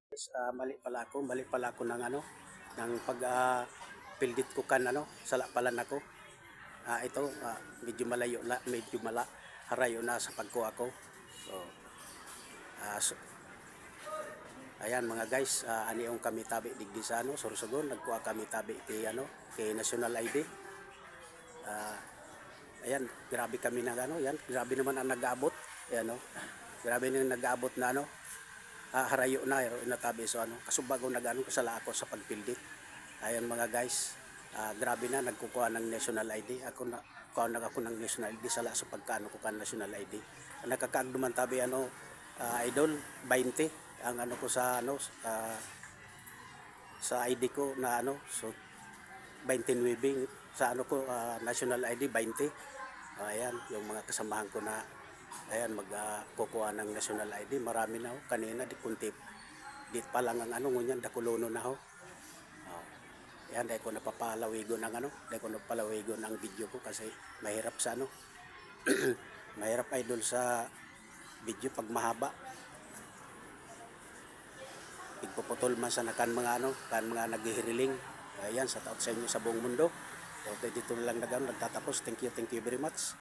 Mali pala ako ng ng pag pildit ko kan sala pala nako. Ito medyo harayo na sa pagkuha ko. So, so ayan mga guys, ani yung kami tabi digdi sa Sorsogon, nagkuha kami tabi kay National ID. Ayan, grabe kami na yan, grabe naman ang nag-aabot. Ayan grabe nang nag-aabot na harayo na natabi so kasubago nagano kasala ako sa pagpildit. Ayan mga guys, grabe na nagkukuha ng national ID ako ako ng national ID sala sa pagkano ko kan national ID. Nakakaagduman tabi idol 20 ang ko sa sa ID ko na so 29 sa ko national ID 20. Ayan yung mga kasamahan ko na ayan magkukuha ng national ID, marami na kanina di kunti dit pa lang ang ngunyan dakulono na yan dahil ko napapalawigo ng dahil ko napapalawigo ng video ko kasi mahirap sa mahirap idol sa video pag mahaba, pagpuputol man sa nakan mga kan mga naghihiriling. Ayan, sa taot sa inyo sa buong mundo. So dito lang nagtatapos. Thank you very much.